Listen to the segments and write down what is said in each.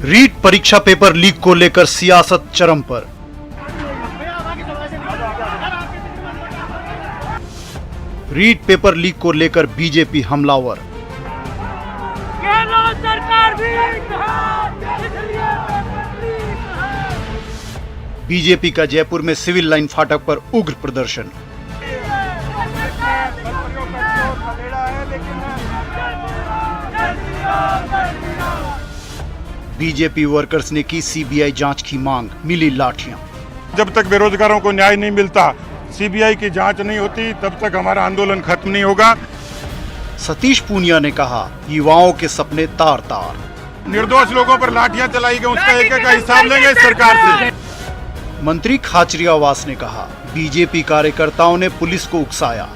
रीट परीक्षा paper leak को लेकर सियासत चरम पर। रीट पेपर लीक को लेकर बीजेपी हमलावर। सरकार भी बीजेपी का जयपुर में सिविल लाइन फाटक पर उग्र प्रदर्शन। बीजेपी वर्कर्स ने की सीबीआई जांच की मांग, मिली लाठियां। जब तक बेरोजगारों को न्याय नहीं मिलता, सीबीआई की जांच नहीं होती, तब तक हमारा आंदोलन खत्म नहीं होगा। सतीश पूनिया ने कहा, युवाओं के सपने तार तार। निर्दोष लोगों पर लाठियां चलाई गई, उसका एक एक का हिसाब लेंगे सरकार से। मंत्री खाचरियावास ने कहा, बीजेपी कार्यकर्ताओं ने पुलिस को उकसाया।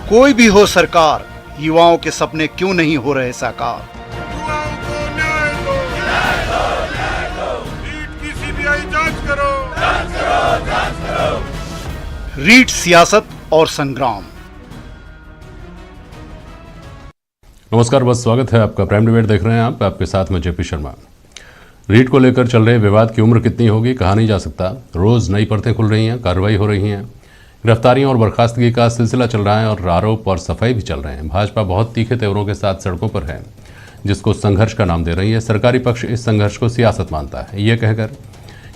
कोई भी हो सरकार, युवाओं के सपने क्यों नहीं हो रहे साकार। रीट सियासत और संग्राम। नमस्कार, बहुत स्वागत है आपका। प्राइम डिबेट देख रहे हैं आप, आपके साथ में जेपी शर्मा। रीट को लेकर चल रहे विवाद की उम्र कितनी होगी कहा नहीं जा सकता। रोज नई परतें खुल रही हैं, कार्रवाई हो रही हैं, गिरफ्तारियों और बर्खास्तगी का सिलसिला चल रहा है और आरोप और सफाई भी चल रहे हैं। भाजपा बहुत तीखे तेवरों के साथ सड़कों पर है, जिसको संघर्ष का नाम दे रही है। सरकारी पक्ष इस संघर्ष को सियासत मानता है, ये कहकर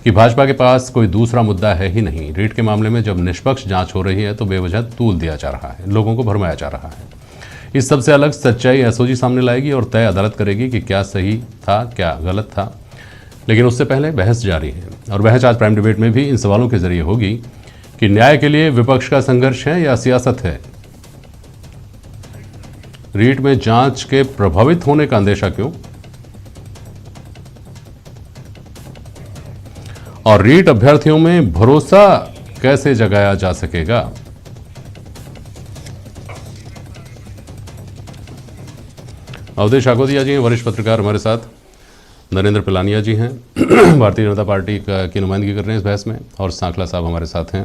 कि भाजपा के पास कोई दूसरा मुद्दा है ही नहीं। रीट के मामले में जब निष्पक्ष जांच हो रही है तो बेवजह तूल दिया जा रहा है, लोगों को भरमाया जा रहा है। इस सबसे अलग सच्चाई एसओजी सामने लाएगी और तय अदालत करेगी कि क्या सही था, क्या गलत था। लेकिन उससे पहले बहस जारी है और बहस आज प्राइम डिबेट में भी इन सवालों के जरिए होगी कि न्याय के लिए विपक्ष का संघर्ष है या सियासत है। रीट में जांच के प्रभावित होने का अंदेशा क्यों, और रीट अभ्यर्थियों में भरोसा कैसे जगाया जा सकेगा। अवधेश आगोदिया जी हैं, वरिष्ठ पत्रकार हमारे साथ। नरेंद्र पिलानिया जी हैं, भारतीय जनता पार्टी की नुमाइंदगी कर रहे हैं इस बहस में, और सांखला साहब हमारे साथ हैं,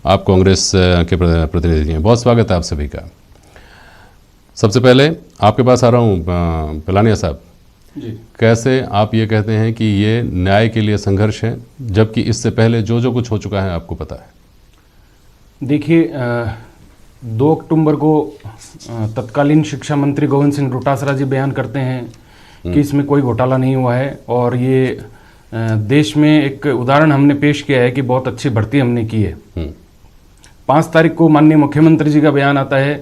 आप कांग्रेस के प्रतिनिधि हैं। बहुत स्वागत है आप सभी का। सबसे पहले आपके पास आ रहा हूँ पिलानिया साहब जी। कैसे आप ये कहते हैं कि ये न्याय के लिए संघर्ष है, जबकि इससे पहले जो जो कुछ हो चुका है आपको पता है? देखिए, 2 अक्टूबर को तत्कालीन शिक्षा मंत्री गोविंद सिंह डोटासरा जी बयान करते हैं कि इसमें कोई घोटाला नहीं हुआ है, और ये देश में एक उदाहरण हमने पेश किया है कि बहुत अच्छी भर्ती हमने की है। 5 तारीख को माननीय मुख्यमंत्री जी का बयान आता है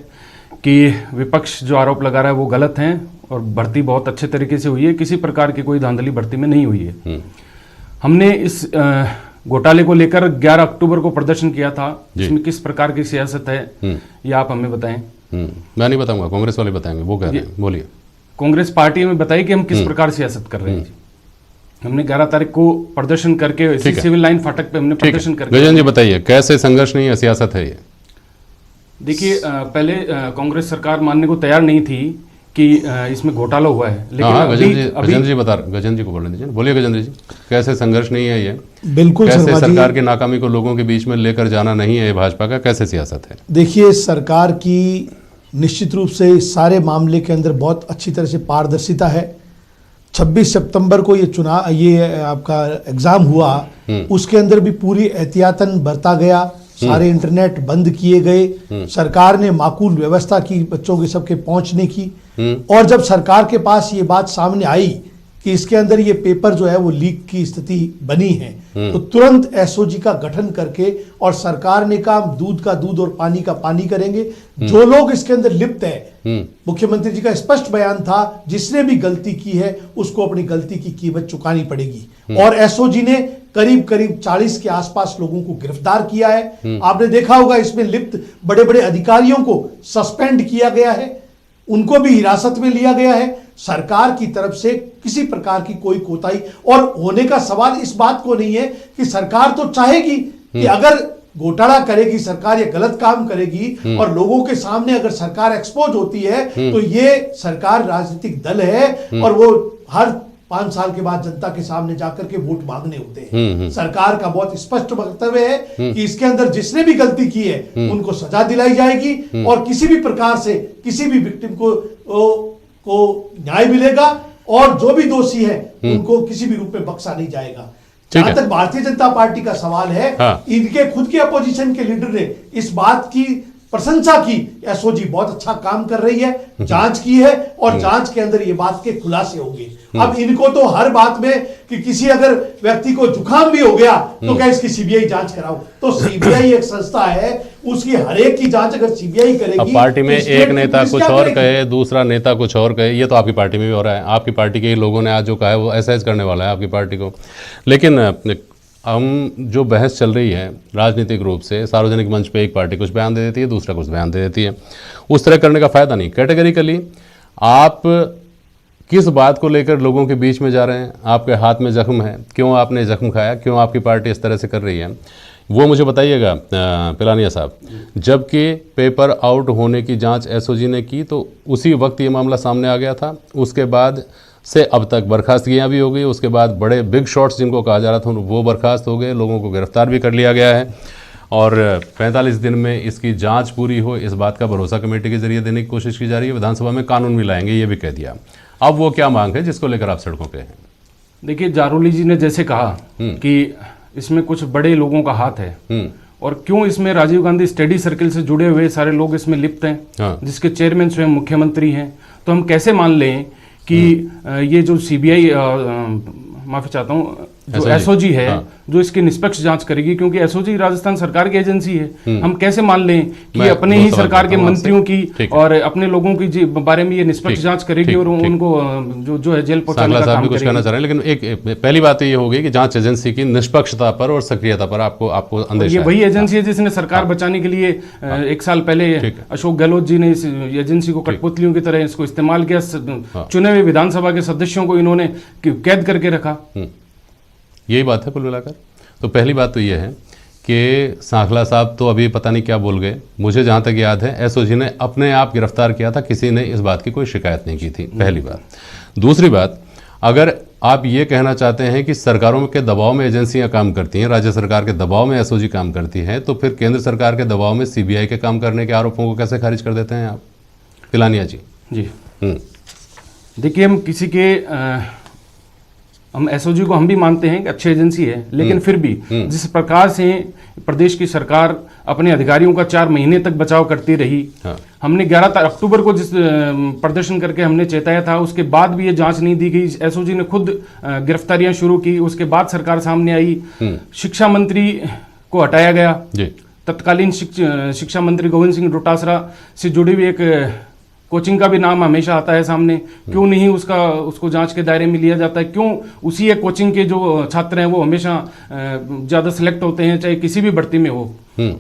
कि विपक्ष जो आरोप लगा रहा है वो गलत हैं और भर्ती बहुत अच्छे तरीके से हुई है, किसी प्रकार की कोई धांधली भर्ती में नहीं हुई है। हमने इस घोटाले को लेकर 11 अक्टूबर को प्रदर्शन किया था, जिसमें किस प्रकार की सियासत है ये आप हमें बताएं। मैं नहीं बताऊंगा, कांग्रेस वाले बताएंगे, वो कह रहे हैं, बोलिए। कांग्रेस पार्टी में बताइए कि हम किस प्रकार सियासत कर रहे हैं। हमने 11 तारीख को प्रदर्शन करके सिविल लाइन फाटक पे हमने प्रदर्शन करके। गजन जी बताइए, कैसे संघर्ष नहीं है, सियासत है ये? देखिए, पहले कांग्रेस सरकार मानने को तैयार नहीं थी कि इसमें घोटाला हुआ है, लेकिन गजेंद्र जी बता रहे, गजेंद्र जी को बोलने दीजिए। बोलिए गजेंद्र जी, कैसे संघर्ष नहीं है ये? बिल्कुल, कैसे सरकार की नाकामी को लोगों के बीच में लेकर जाना नहीं है भाजपा का, कैसे सियासत है? देखिए, सरकार की निश्चित रूप से इस सारे मामले के अंदर बहुत अच्छी तरह से पारदर्शिता है। 26 सितंबर को ये आपका एग्जाम हुआ, उसके अंदर भी पूरी एहतियातन बरता गया, सारे इंटरनेट बंद किए गए, सरकार ने माकूल व्यवस्था की बच्चों के सबके पहुंचने की। और जब सरकार के पास ये बात सामने आई कि इसके अंदर ये पेपर जो है वो लीक की स्थिति बनी है, तो तुरंत एसओजी का गठन करके, और सरकार ने कहा दूध का दूध और पानी का पानी करेंगे। जो लोग इसके अंदर लिप्त है, मुख्यमंत्री जी का स्पष्ट बयान था, जिसने भी गलती की है उसको अपनी गलती की कीमत चुकानी पड़ेगी। और एसओजी ने करीब करीब 40 के आसपास लोगों को गिरफ्तार किया है। आपने देखा होगा, इसमें लिप्त बड़े बड़े अधिकारियों को सस्पेंड किया गया है, उनको भी हिरासत में लिया गया है। सरकार की तरफ से किसी प्रकार की कोई कोताही और होने का सवाल इस बात को नहीं है कि सरकार तो चाहेगी कि अगर घोटाला करेगी सरकार या गलत काम करेगी और लोगों के सामने अगर सरकार एक्सपोज होती है तो ये सरकार राजनीतिक दल है और वो हर 5 साल के बाद जनता के सामने जाकर के वोट मांगने होते हैं। सरकार का बहुत स्पष्ट वक्तव्य है कि इसके अंदर जिसने भी गलती की है उनको सजा दिलाई जाएगी और किसी भी प्रकार से किसी भी विक्टिम को न्याय मिलेगा और जो भी दोषी है उनको किसी भी रूप में बख्शा नहीं जाएगा। जहां तक भारतीय जनता पार्टी का सवाल है, इनके खुद के अपोजिशन के लीडर ने इस बात की प्रशंसा की, एसओजी बहुत अच्छा काम कर रही है, जांच की है और जांच के अंदर ये बात के खुलासे होंगे। अब इनको तो हर बात में कि किसी अगर व्यक्ति को जुकाम भी हो गया तो क्या इसकी सीबीआई जांच कराओ, तो सीबीआई एक संस्था है, उसकी हर एक की जांच अगर सीबीआई करेगी। अब पार्टी में एक नेता कुछ और कहे, दूसरा नेता कुछ और कहे, ये तो आपकी पार्टी में भी हो रहा है। आपकी पार्टी के लोगों ने आज जो कहा है वो एक्सरसाइज करने वाला है आपकी पार्टी को। लेकिन हम जो बहस चल रही है राजनीतिक रूप से, सार्वजनिक मंच पे एक पार्टी कुछ बयान दे देती है, दूसरा कुछ बयान दे देती है, उस तरह करने का फ़ायदा नहीं। कैटेगरिकली आप किस बात को लेकर लोगों के बीच में जा रहे हैं, आपके हाथ में जख्म है, क्यों आपने जख्म खाया, क्यों आपकी पार्टी इस तरह से कर रही है, वो मुझे बताइएगा पिलानिया साहब। जबकि पेपर आउट होने की जांच एसओजी ने की तो उसी वक्त ये मामला सामने आ गया था, उसके बाद से अब तक बर्खास्तगियाँ भी हो गई, उसके बाद बड़े बिग शॉट्स जिनको कहा जा रहा था वो बर्खास्त हो गए, लोगों को गिरफ्तार भी कर लिया गया है और 45 दिन में इसकी जांच पूरी हो इस बात का भरोसा कमेटी के जरिए देने की कोशिश की जा रही है। विधानसभा में कानून भी लाएंगे ये भी कह दिया। अब वो क्या मांग है जिसको लेकर आप सड़कों पे हैं? देखिए, जारोली जी ने जैसे कहा कि इसमें कुछ बड़े लोगों का हाथ है और क्यों इसमें राजीव गांधी स्टडी सर्किल से जुड़े हुए सारे लोग इसमें लिप्त हैं, जिसके चेयरमैन स्वयं मुख्यमंत्री हैं, तो हम कैसे मान लें कि ये जो सीबीआई माफी चाहता हूँ जो एसओजी है जो इसकी निष्पक्ष जांच करेगी, क्योंकि एसओजी राजस्थान सरकार की एजेंसी है, हम कैसे मान लें कि अपने ही सरकार के मंत्रियों की और अपने लोगों की बारे में ये निष्पक्ष जांच करेगी और उनको जो है जेल पहुंचाने का काम कुछ कहना चाह रहे हैं। लेकिन एक पहली बात तो ये होगी कि जांच एजेंसी की निष्पक्षता पर और सक्रियता पर आपको अंदेशा है। वही एजेंसी है जिसने सरकार बचाने के लिए 1 साल पहले अशोक गहलोत जी ने इस एजेंसी को कठपुतलियों की तरह इसको इस्तेमाल किया, चुने हुए विधानसभा के सदस्यों को इन्होंने कैद करके रखा। यही बात है कुल मिलाकर। तो पहली बात तो ये है कि सांखला साहब तो अभी पता नहीं क्या बोल गए। मुझे जहाँ तक याद है एसओजी ने अपने आप गिरफ्तार किया था, किसी ने इस बात की कोई शिकायत नहीं की थी, पहली बात। दूसरी बात, अगर आप ये कहना चाहते हैं कि सरकारों के दबाव में एजेंसियां काम करती हैं, राज्य सरकार के दबाव में एसओजी काम करती है, तो फिर केंद्र सरकार के दबाव में सीबीआई के काम करने के आरोपों को कैसे खारिज कर देते हैं आप, पिलानिया जी? जी देखिए, हम एसओजी को हम भी मानते हैं कि अच्छी एजेंसी है, लेकिन फिर भी जिस प्रकार से प्रदेश की सरकार अपने अधिकारियों का 4 महीने तक बचाव करती रही, हमने 11 अक्टूबर को जिस प्रदर्शन करके हमने चेताया था, उसके बाद भी ये जांच नहीं दी गई। एसओजी ने खुद गिरफ्तारियां शुरू की, उसके बाद सरकार सामने आई, शिक्षा मंत्री को हटाया गया, तत्कालीन शिक्षा मंत्री गोविंद सिंह डोटासरा से जुड़ी हुई एक कोचिंग का भी नाम हमेशा आता है सामने, क्यों नहीं उसको जांच के दायरे में लिया जाता है? क्यों उसी एक कोचिंग के जो छात्र हैं वो हमेशा ज़्यादा सिलेक्ट होते हैं, चाहे किसी भी भर्ती में हो?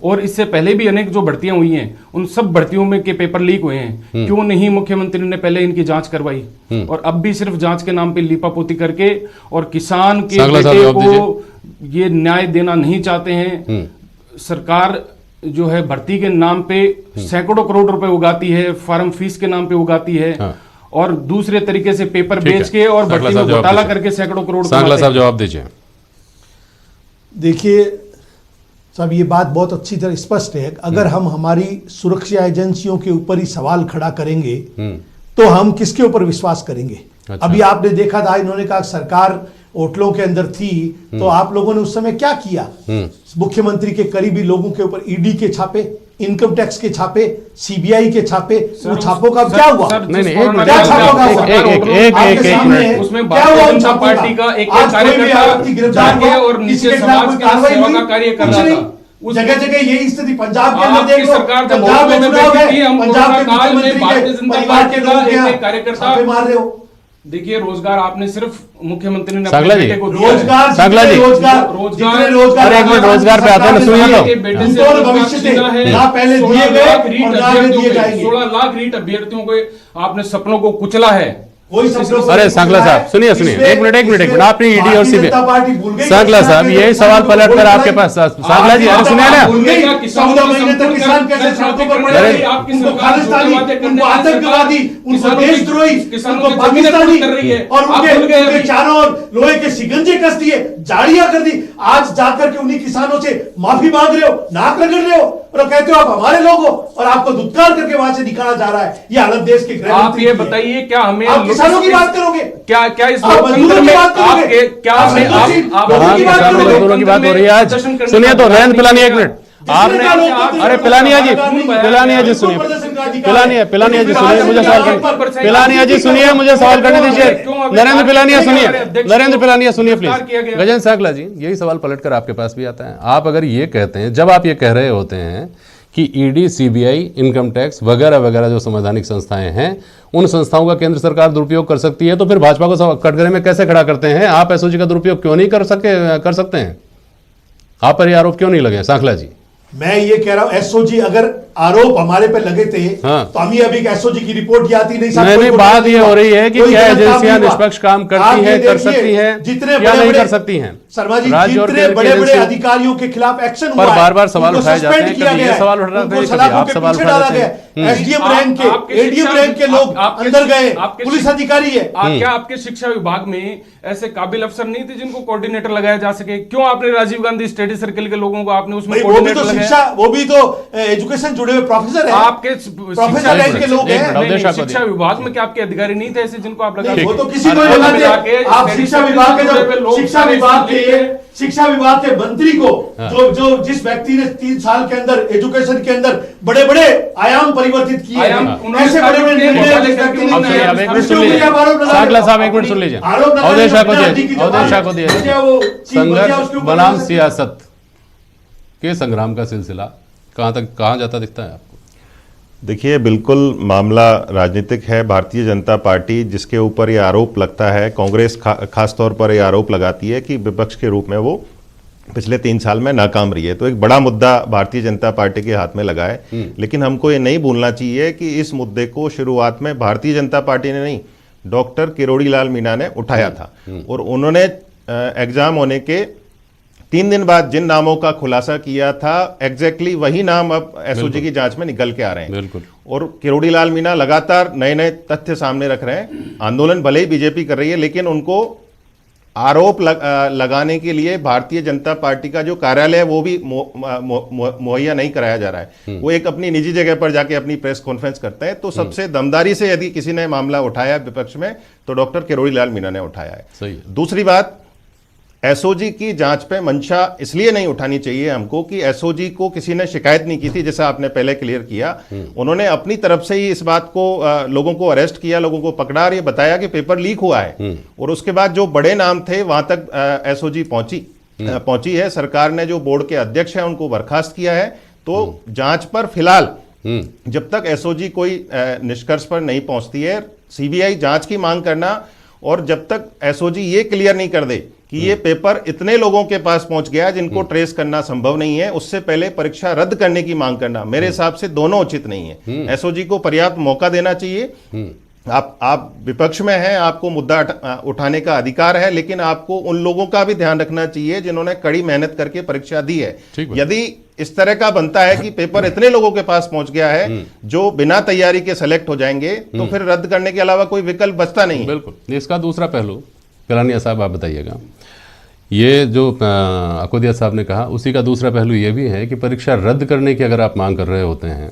और इससे पहले भी अनेक जो भर्तियां हुई हैं उन सब भर्तियों में के पेपर लीक हुए हैं, क्यों नहीं मुख्यमंत्री ने पहले इनकी जांच करवाई? और अब भी सिर्फ जांच के नाम पे लीपापोती करके और किसान के बेटे को ये न्याय देना नहीं चाहते हैं। सरकार जो है भर्ती के नाम पे सैकड़ों करोड़ रुपए उगाती है, फार्म फीस के नाम पे उगाती है, और दूसरे तरीके से पेपर बेच के और भर्ती में घोटाला करके सैकड़ों करोड़। सांगला साहब जवाब दीजिए। देखिए साहब, ये बात बहुत अच्छी तरह स्पष्ट है। अगर हम हमारी सुरक्षा एजेंसियों के ऊपर ही सवाल खड़ा करेंगे तो हम किसके ऊपर विश्वास करेंगे? अच्छा। अभी आपने देखा था, इन्होंने कहा सरकार होटलों के अंदर थी, तो आप लोगों ने उस समय क्या किया? मुख्यमंत्री के करीबी लोगों के ऊपर ईडी के छापे, इनकम टैक्स के छापे, सीबीआई के छापे, वो छापों का क्या हुआ? क्या छापों का हुआ? उसमें भारतीय जनता पार्टी का एक कार्यकर्ता गिरफ्तार किया और नीचे समाज की सेवा का कार्य कर रहा था। जगह जगह यही स्थिति पंजाब के अंदर देख लो, सरकार पंजाब में चुनाव है, पंजाब के काल में मुख्यमंत्री भारतीय जनता पार्टी का एक कार्यकर्ता मार रहे हो। देखिए, रोजगार आपने सिर्फ मुख्यमंत्री ने सांगला जी, रोजगार सांगला जी, रोजगार एक मिनट रोजगार पे आते हैं ना, सुनिए तो भविष्य से ना पहले दिए गए और ना दिए जाएंगे। 16 लाख रीट अभ्यर्थियों को आपने सपनों को कुचला है। कोई शब्दों को अरे नहीं सांगला पूछा है। साहब सुनिए सुनिए, इसमें- एक मिनट इसमें आपने ईडी और भारतीय सीबीआई, जनता पार्टी भूल गई सांगला किसान साहब के यही सवाल को पलट कर वोट आपके कराई। पास, सांगला जी अरे सुनिए ना, भूल गई 14 महीने तक किसान कैसे सड़कों पर पड़े रहे, उनको खालिस्तानी, उनको आतंकवादी, उनको देशद्रोही, उनको पाकिस्तानी और उनके चारों ओर लोहे के शिकंजे कस दिए, जाड़ियां कर दी। आज जाकर के उन्हीं किसानों से माफी मांग रहे हो, नाक रगड़ रहे हो और कहते हो आप हमारे लोग हो और आपको दुत्कार करके वहां से निकाला जा रहा है। ये हालत देश के गृह आप मंत्री ये की है। बताइए, क्या हमें आप किसानों की बात करोगे? क्या क्या इस आप मजदूरों की बात करोगे? आपके क्या आप हमें मजदूर की आप बात किसान करोगे? मजदूरों की बात हो रही है आज। सुनिए तो रेंद्र पिलानिया, एक मिनट आपने, अरे पिलानिया जी सुनिए, पिलानिया जी सुनिए, मुझे सवाल करने, पिलानिया जी सुनिए, मुझे सवाल करने दीजिए। नरेंद्र पिलानिया सुनिए, नरेंद्र पिलानिया सुनिए प्लीज। गजेंद्र सांगला जी, यही सवाल पलटकर आपके पास भी आता है। आप अगर ये कहते हैं, जब आप ये कह रहे होते हैं कि ईडी, सीबीआई, इनकम टैक्स वगैरह वगैरह जो संवैधानिक संस्थाएं हैं, उन संस्थाओं का केंद्र सरकार दुरुपयोग कर सकती है, तो फिर भाजपा को कटघरे में कैसे खड़ा करते हैं? आप एसओजी का दुरुपयोग क्यों नहीं कर सकते हैं? आप पर ये आरोप क्यों नहीं लगे सांखला जी? मैं ये कह रहा हूं एसओजी अगर आरोप हमारे पे लगे थे हाँ। तो हम ये अभी एसओजी की रिपोर्ट की आती नहीं साहब, नहीं, कोई नहीं, घोटाला बात ये हुआ। हो रही है कि कोई क्या गलत काम एजेंसियां नहीं हुआ। निष्पक्ष काम करती आप ये हैं, कर देखिए, सकती हैं, जितने या नहीं बड़े-बड़े- कर सकती हैं? शर्मा जी, राज्य और जितने केंद्र की बड़े बड़े एजेंसियों अधिकारियों के खिलाफ एक्शन पर हुआ है, बार-बार सवाल उनको उठाए जाते सस्पेंड हैं, किया कभी ये गया है, सवाल उठाते हैं, उनको कभी सलाखों आप के सवाल पीछे उठा डाला देते गया हैं। एसडीएम आप- रैंक के, आपके एडीएम शिक्षा- रैंक के लोग आपके- अंदर गए, आपके पुलिस शिक्षा- अधिकारी है। क्या आपके शिक्षा विभाग में ऐसे काबिल अफसर नहीं थे जिनको कोऑर्डिनेटर लगाया जा सके? क्यों आपने राजीव गांधी स्टडी सर्किल के लोगों को आपने उसमें भाई वो भी कोऑर्डिनेटर तो लगाया? शिक्षा, वो भी तो एजुकेशन जुड़े हुए प्रोफेसर है, आपके प्रोफेसर शिक्षा- रैंक के लोग एक हैं। मिनट, अवधेश आपको शिक्षा विभाग में क्या आपके अधिकारी नहीं थे ऐसे जिनको आप लगा? नहीं, वो तो किसी को और नहीं मिला लगाते। के आप स्टडी शिक्षा सर्किल विभाग के से जुड़े हुए जो लोग शिक्षा सारे विभाग के लेके- शिक्षा विभाग के मंत्री को जो जिस व्यक्ति ने 3 साल के अंदर एजुकेशन के अंदर बड़े बड़े आयाम परिवर्तित किए आयाम, हैं, उन्होंने ऐसे बड़े बड़े किए, निर्णय घोटाले जिस व्यक्ति करके ने अब किए, सुनिए, अब एक मिनट उसके सुन ऊपर लीजिए, आप आरोप लगा रहे सांगला हो। साहब एक मिनट सुन लीजिए, आरोप लगा अवधेश रहे को हो, दिए, बिना अधिक के अवधेश जवाब को दिए। क्या वो चीफ बन गया, उसके संघर्ष ऊपर बनाम लगा सकते हैं। सियासत के संग्राम का सिलसिला कहाँ जाता दिखता है आपको? देखिए, बिल्कुल मामला राजनीतिक है। भारतीय जनता पार्टी जिसके ऊपर ये आरोप लगता है, कांग्रेस खास तौर पर ये आरोप लगाती है कि विपक्ष के रूप में वो पिछले 3 साल में नाकाम रही है। तो एक बड़ा मुद्दा भारतीय जनता पार्टी के हाथ में लगा है, लेकिन हमको ये नहीं भूलना चाहिए कि इस मुद्दे को शुरुआत में भारतीय जनता पार्टी ने नहीं, डॉक्टर किरोड़ी लाल मीणा ने उठाया था। और उन्होंने एग्जाम होने के 3 दिन बाद जिन नामों का खुलासा किया था, एग्जैक्टली वही नाम अब एसओजी की जांच में निकल के आ रहे हैं। बिल्कुल। और किरोड़ी लाल मीणा लगातार नए नए तथ्य सामने रख रहे हैं। आंदोलन भले ही बीजेपी कर रही है, लेकिन उनको आरोप लगाने के लिए भारतीय जनता पार्टी का जो कार्यालय है वो भी मुहैया नहीं कराया जा रहा है। वो एक अपनी निजी जगह पर जाके अपनी प्रेस कॉन्फ्रेंस करते हैं। तो सबसे दमदारी से यदि किसी ने मामला उठाया विपक्ष में, तो डॉक्टर किरोड़ी लाल मीणा ने उठाया है। सही है। दूसरी बात, एसओजी की जांच पे मंशा इसलिए नहीं उठानी चाहिए हमको कि एसओजी को किसी ने शिकायत नहीं की थी, जैसा आपने पहले क्लियर किया। उन्होंने अपनी तरफ से ही इस बात को लोगों को अरेस्ट किया, लोगों को पकड़ा और ये बताया कि पेपर लीक हुआ है। और उसके बाद जो बड़े नाम थे वहां तक एसओजी पहुंची है। सरकार ने जो बोर्ड के अध्यक्ष हैं उनको बर्खास्त किया है। तो जांच पर फिलहाल जब तक एसओजी कोई निष्कर्ष पर नहीं पहुंचती है, सीबीआई जांच की मांग करना, और जब तक एसओजी ये क्लियर नहीं कर दे कि ये पेपर इतने लोगों के पास पहुंच गया जिनको ट्रेस करना संभव नहीं है, उससे पहले परीक्षा रद्द करने की मांग करना मेरे हिसाब से दोनों उचित नहीं है। एसओजी को पर्याप्त मौका देना चाहिए। आप विपक्ष में हैं, आपको मुद्दा उठाने का अधिकार है, लेकिन आपको उन लोगों का भी ध्यान रखना चाहिए जिन्होंने कड़ी मेहनत करके परीक्षा दी है। यदि इस तरह का बनता है कि पेपर इतने लोगों के पास पहुंच गया है जो बिना तैयारी के सेलेक्ट हो जाएंगे, तो फिर रद्द करने के अलावा कोई विकल्प बचता नहीं। बिल्कुल। इसका दूसरा पहलू पिलानिया साहब आप बताइएगा। ये जो अकोदिया साहब ने कहा, उसी का दूसरा पहलू ये भी है कि परीक्षा रद्द करने की अगर आप मांग कर रहे होते हैं,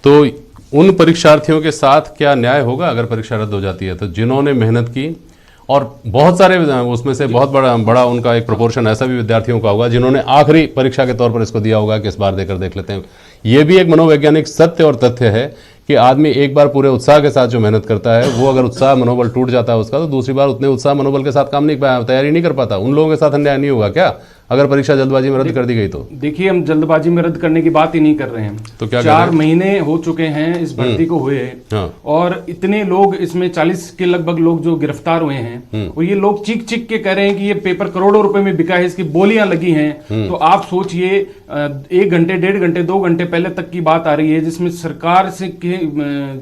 तो उन परीक्षार्थियों के साथ क्या न्याय होगा अगर परीक्षा रद्द हो जाती है? तो जिन्होंने मेहनत की, और बहुत सारे उसमें से बहुत बड़ा उनका एक प्रोपोर्शन ऐसा भी विद्यार्थियों का होगा जिन्होंने आखिरी परीक्षा के तौर पर इसको दिया होगा कि इस बार देकर देख लेते हैं। ये भी एक मनोवैज्ञानिक सत्य और तथ्य है कि आदमी एक बार पूरे उत्साह के साथ जो मेहनत करता है, वो अगर उत्साह मनोबल टूट जाता है उसका, तो दूसरी बार उतने उत्साह मनोबल के साथ काम नहीं, तैयारी नहीं कर पाता। उन लोगों के साथ अन्याय नहीं होगा क्या अगर परीक्षा जल्दबाजी में रद्द कर दी गई तो? देखिए, हम जल्दबाजी में रद्द करने की बात ही नहीं कर रहे हैं। तो क्या 4 महीने हो चुके हैं इस भर्ती को हुए, और इतने लोग इसमें 40 के लगभग लोग जो गिरफ्तार हुए हैं, और ये लोग चीख चीख के कह रहे हैं कि ये पेपर करोड़ों रुपए में बिका है, इसकी बोलियां लगी हैं। तो आप सोचिए, 1 घंटे 1.5 घंटे 2 घंटे पहले तक की बात आ रही है, जिसमें सरकार से के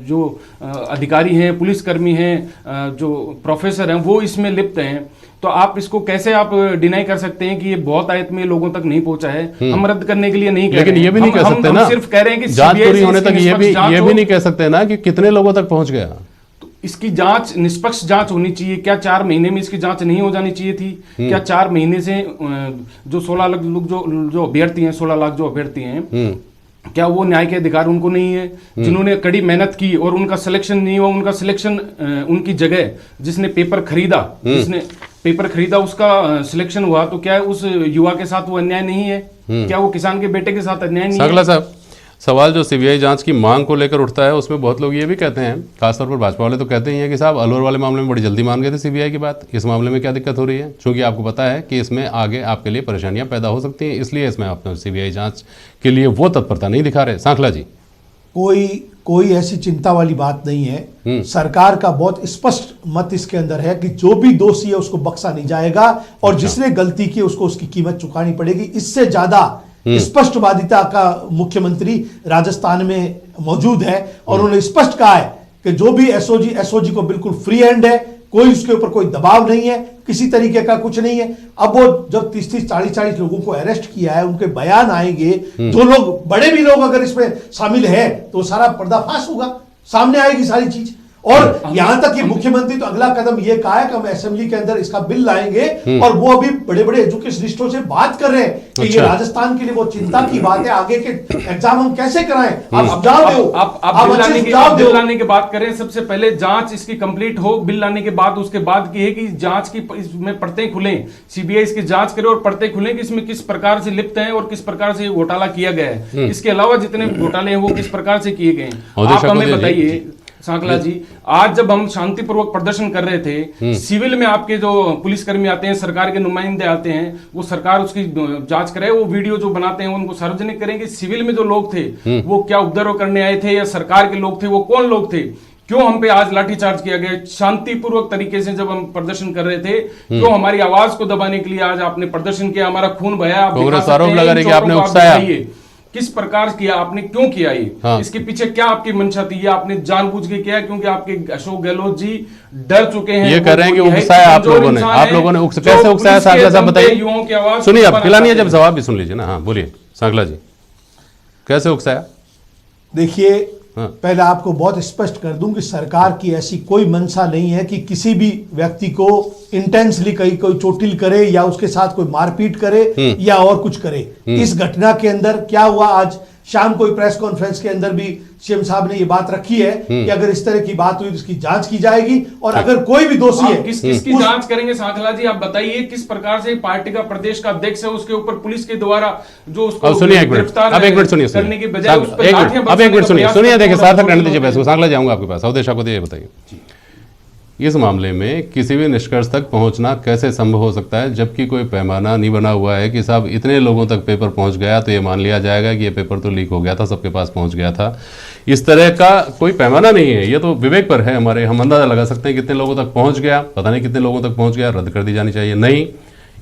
जो अधिकारी हैं, पुलिसकर्मी हैं, जो प्रोफेसर हैं, वो इसमें लिप्त हैं। तो आप इसको कैसे आप डिनाई कर सकते हैं कि ये बहुत आयत में लोगों तक नहीं पहुंचा है? हम रद्द करने के लिए नहीं कह रहे हैं, लेकिन ये भी नहीं कह सकते ना, सिर्फ कह रहे हैं कि जांच पूरी होने तक ये भी नहीं कह सकते ना कि कितने लोगों तक पहुंच गया। तो इसकी जांच, निष्पक्ष जांच होनी चाहिए। क्या 4 महीने में इसकी जांच नहीं हो जानी चाहिए थी? क्या 4 महीने से जो 16 लाख लोग जो अभ्यर्थी हैं, 16 लाख जो अभ्यर्थी हैं, क्या वो न्याय के अधिकार उनको नहीं है? जिन्होंने कड़ी मेहनत की और उनका सिलेक्शन नहीं हुआ, उनका सिलेक्शन उनकी जगह जिसने पेपर खरीदा उसका सिलेक्शन हुआ, तो क्या उस युवा के साथ वो अन्याय नहीं है? क्या वो किसान के बेटे के साथ अन्याय नहीं है? सांगला साहब, सवाल जो सीबीआई जांच की मांग को लेकर उठता है, उसमें बहुत लोग ये भी कहते हैं, खासतौर पर भाजपा वाले तो कहते ही हैं कि साहब अलवर वाले मामले में बड़ी जल्दी मान गए थे सीबीआई की बात, इस मामले में क्या दिक्कत हो रही है? क्योंकि आपको पता है कि इसमें आगे आपके लिए परेशानियां पैदा हो सकती हैं, इसलिए इसमें आप सीबीआई जांच के लिए वो तत्परता नहीं दिखा रहे। सांखला जी, कोई ऐसी चिंता वाली बात नहीं है। सरकार का बहुत स्पष्ट मत इसके अंदर है कि जो भी दोषी है उसको बख्शा नहीं जाएगा, और जिसने गलती की उसको उसकी कीमत चुकानी पड़ेगी। इससे ज्यादा स्पष्टवादिता का मुख्यमंत्री राजस्थान में मौजूद है, और उन्होंने स्पष्ट कहा है कि जो भी एसओजी को बिल्कुल फ्री हैंड है, कोई उसके ऊपर कोई दबाव नहीं है, किसी तरीके का कुछ नहीं है। अब वो जब 30-30, 40-40 लोगों को अरेस्ट किया है, उनके बयान आएंगे, जो लोग बड़े भी लोग अगर इसमें शामिल है तो सारा पर्दाफाश होगा, सामने आएगी सारी चीज। और यहां तक कि मुख्यमंत्री तो अगला कदम यह कहा है कि हम असेंबली के अंदर इसका बिल लाएंगे, और वो अभी बड़े बड़े एजुकेशनिस्टों से बात कर रहे हैं कि ये राजस्थान के लिए वो चिंता की बात है, आगे के एग्जाम हम कैसे कराएं। आप बिल लाने की बात करें, सबसे पहले जांच इसकी कंप्लीट हो, बिल लाने के बाद उसके बाद की है कि जांच की इसमें परतें खुलें, सीबीआई इसकी जांच करे और परतें खुलें कि इसमें किस प्रकार से लिप्त है और किस प्रकार से घोटाला किया गया है। इसके अलावा जितने घोटाले हैं वो किस प्रकार से किए गए हैं, आप हमें बताइए। सांकला जी, आज जब हम शांतिपूर्वक प्रदर्शन कर रहे थे, सिविल में आपके जो पुलिसकर्मी आते हैं, सरकार के नुमाइंदे आते हैं, वो सरकार उसकी जांच करे, वो वीडियो जो बनाते हैं उनको सार्वजनिक करेंगे। सिविल में जो लोग थे वो क्या उपद्रव करने आए थे या सरकार के लोग थे? वो कौन लोग थे? क्यों हम पे आज लाठीचार्ज किया गया? शांतिपूर्वक तरीके से जब हम प्रदर्शन कर रहे थे, क्यों हमारी आवाज को दबाने के लिए आज आपने प्रदर्शन किया? हमारा खून बहाया, कांग्रेस आरोप लगा रही है कि आपने उकसाया। किस प्रकार किया आपने, क्यों किया ये? इसके पीछे क्या आपकी मंशा थी? ये आपने जानबूझ के किया क्योंकि आपके अशोक गहलोत जी डर चुके हैं? ये कह रहे हैं कि उकसाया आप लोगों ने कैसे उकसाया? सांगला साहब बताइए, युवाओं की आवाज सुनिए, आप खिलानी है जब जवाब भी सुन लीजिए ना। हाँ बोलिए सांगला जी, कैसे उकसाया? देखिए, पहले आपको बहुत स्पष्ट कर दूं कि सरकार की ऐसी कोई मंशा नहीं है कि किसी भी व्यक्ति को इंटेंसली कोई चोटिल करे या उसके साथ कोई मारपीट करे या और कुछ करे। इस घटना के अंदर क्या हुआ, आज शाम को प्रेस कॉन्फ्रेंस के अंदर भी सीएम साहब ने ये बात रखी है कि अगर इस तरह की बात हुई तो इसकी जांच की जाएगी, और अगर कोई भी दोषी है किसकी जांच करेंगे? सांखला जी आप बताइए, किस प्रकार से पार्टी का प्रदेश का अध्यक्ष है, उसके ऊपर पुलिस के द्वारा जो उसको गिरफ्तार करने की बजाय उस पर अब एक मिनट सुनिए, देखिए सार्थक रहने दीजिए बहस को। सांखला जाऊंगा आपके पास, अवधेश को ये बताइए, इस मामले में किसी भी निष्कर्ष तक पहुंचना कैसे संभव हो सकता है, जबकि कोई पैमाना नहीं बना हुआ है कि साहब इतने लोगों तक पेपर पहुंच गया तो ये मान लिया जाएगा कि ये पेपर तो लीक हो गया था, सबके पास पहुंच गया था। इस तरह का कोई पैमाना नहीं है, ये तो विवेक पर है हमारे। हम अंदाजा लगा सकते हैं कितने लोगों तक पहुंच गया, पता नहीं कितने लोगों तक पहुंच गया, रद्द कर दी जानी चाहिए। नहीं,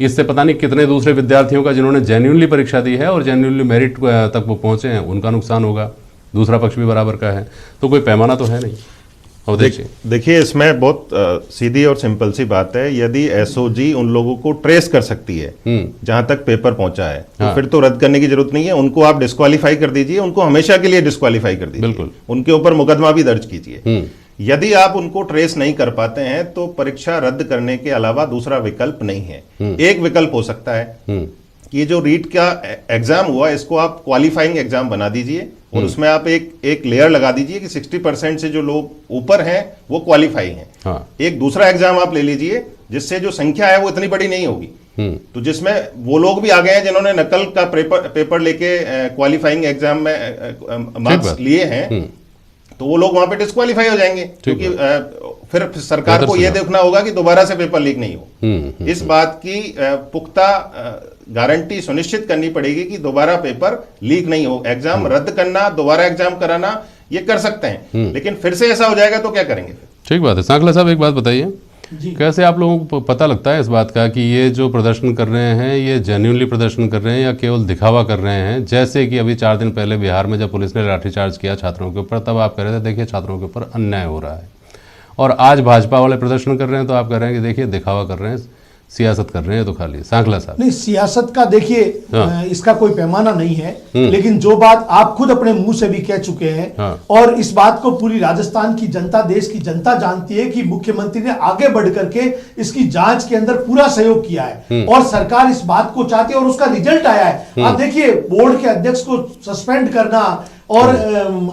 इससे पता नहीं कितने दूसरे विद्यार्थियों का जिन्होंने जेन्युइनली परीक्षा दी है और जेन्युइनली मेरिट तक वो पहुंचे हैं, उनका नुकसान होगा, दूसरा पक्ष भी बराबर का है, तो कोई पैमाना तो है नहीं। देखिए, इसमें बहुत सीधी और सिंपल सी बात है। यदि एसओजी उन लोगों को ट्रेस कर सकती है जहां तक पेपर पहुंचा है, तो फिर तो रद्द करने की जरूरत नहीं है। उनको आप डिस्क्वालीफाई कर दीजिए, उनको हमेशा के लिए डिस्क्वालीफाई कर दीजिए, बिल्कुल उनके ऊपर मुकदमा भी दर्ज कीजिए। यदि आप उनको ट्रेस नहीं कर पाते हैं तो परीक्षा रद्द करने के अलावा दूसरा विकल्प नहीं है। एक विकल्प हो सकता है कि ये जो रीट का एग्जाम हुआ इसको आप क्वालिफाइंग एग्जाम बना दीजिए, और उसमें आप एक लेयर लगा दीजिए कि 60% से जो लोग ऊपर हैं वो क्वालिफाई हैं। एक दूसरा एग्जाम आप ले लीजिए जिससे जो संख्या है वो इतनी बड़ी नहीं होगी, तो जिसमें वो लोग भी आ गए हैं जिन्होंने नकल का पेपर लेके क्वालिफाइंग एग्जाम में मार्क्स लिए हैं, तो वो लोग वहां पे डिस्क्वालीफाई हो जाएंगे, क्योंकि फिर सरकार को यह देखना होगा कि दोबारा से पेपर लीक नहीं हो। इस बात की पुख्ता गारंटी सुनिश्चित करनी पड़ेगी कि दोबारा पेपर लीक नहीं हो। एग्जाम रद्द करना, दोबारा एग्जाम कराना, ये कर सकते हैं, लेकिन फिर से ऐसा हो जाएगा तो क्या करेंगे फिर? ठीक बात है। सांखला साहब एक बात बताइए, कैसे आप लोगों को पता लगता है इस बात का कि ये जो प्रदर्शन कर रहे हैं ये जेन्युइनली प्रदर्शन कर रहे हैं या केवल दिखावा कर रहे हैं? जैसे कि अभी 4 दिन पहले बिहार में जब पुलिस ने लाठीचार्ज किया छात्रों के ऊपर, तब आप कह रहे थे देखिए छात्रों के ऊपर अन्याय हो रहा है, और आज भाजपा वाले प्रदर्शन कर रहे हैं तो आप कह रहे हैं कि देखिए दिखावा कर रहे हैं, सियासत कर रहे हैं। तो खाली सांखला साहब, नहीं, सियासत का देखिए हाँ। इसका कोई पैमाना नहीं है, लेकिन जो बात आप खुद अपने मुंह से भी कह चुके हैं, हाँ। और इस बात को पूरी राजस्थान की जनता, देश की जनता जानती है कि मुख्यमंत्री ने आगे बढ़ करके इसकी जांच के अंदर पूरा सहयोग किया है और सरकार इस बात को चाहती है और उसका रिजल्ट आया है। आप देखिए, बोर्ड के अध्यक्ष को सस्पेंड करना और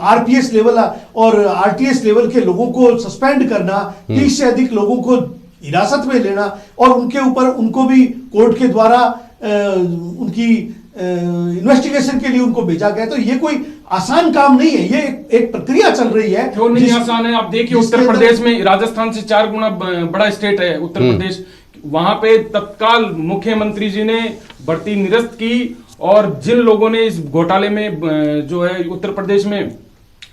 आरपीएस लेवल और आरटीएस लेवल के लोगों को सस्पेंड करना, 30 से अधिक लोगों को हिरासत में लेना और उनके ऊपर उनको भी कोर्ट के द्वारा उनकी इन्वेस्टिगेशन के लिए उनको भेजा गया, तो ये कोई आसान काम नहीं है, ये एक प्रक्रिया चल रही है। क्यों नहीं आसान है? आप देखिए उत्तर प्रदेश में, राजस्थान से 4 गुना बड़ा स्टेट है उत्तर प्रदेश, वहां पे तत्काल मुख्यमंत्री जी ने भर्ती निरस्त की और जिन लोगों ने इस घोटाले में जो है उत्तर प्रदेश में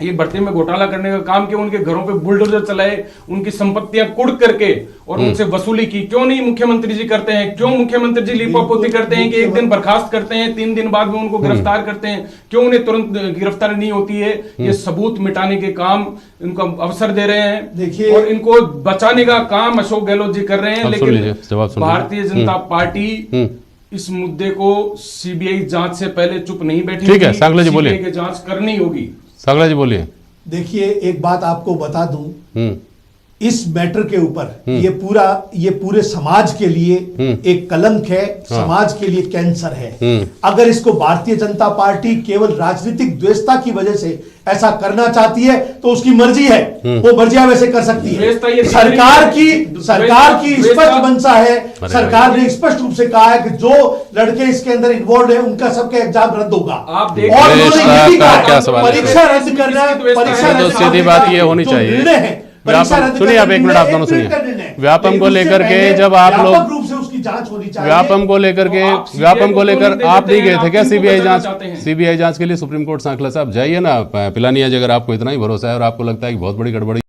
ये भर्ती में घोटाला करने का काम किया, उनके घरों पे बुलडोजर चलाए, उनकी संपत्तियां कुड़ करके और उनसे वसूली की। क्यों नहीं मुख्यमंत्री जी करते हैं? क्यों मुख्यमंत्री जी लीपापोती करते हैं कि एक दिन बर्खास्त करते हैं, 3 दिन बाद में उनको गिरफ्तार करते हैं? क्यों उन्हें तुरंत गिरफ्तारी नहीं होती है? ये सबूत मिटाने के काम इनको अवसर दे रहे हैं, देखिए, और इनको बचाने का काम अशोक गहलोत जी कर रहे हैं। लेकिन भारतीय जनता पार्टी इस मुद्दे को सीबीआई जांच से पहले चुप नहीं बैठी। ठीक है, सांखला जी बोलिए। सीबीआई की जांच करनी होगी। सांखला जी बोलिए। देखिए, एक बात आपको बता दूं, इस मैटर के ऊपर ये पूरे समाज के लिए एक कलंक है, समाज के लिए कैंसर है। अगर इसको भारतीय जनता पार्टी केवल राजनीतिक द्वेषता की वजह से ऐसा करना चाहती है तो उसकी मर्जी है, वो मर्जियां वैसे कर सकती है। सरकार की स्पष्ट मंशा है, सरकार ने स्पष्ट रूप से कहा है कि जो लड़के इसके अंदर इन्वॉल्व है उनका सबका एग्जाम रद्द होगा। आप और उन्होंने ये भी कहा, क्या सवाल है? परीक्षा रद्द करना, परीक्षा तो सीधी बात ये होनी चाहिए। सुनिए आप एक मिनट, आप दोनों सुनिए। व्यापम को लेकर के जब आप लोग रूप से उसकी जांच होनी चाहिए। व्यापम को लेकर आप नहीं गए थे क्या सीबीआई जांच? सीबीआई जांच के लिए सुप्रीम कोर्ट? सांखला साहब जाइए ना पिलानिया जी, अगर आपको इतना ही भरोसा है और आपको लगता है कि बहुत बड़ी गड़बड़ी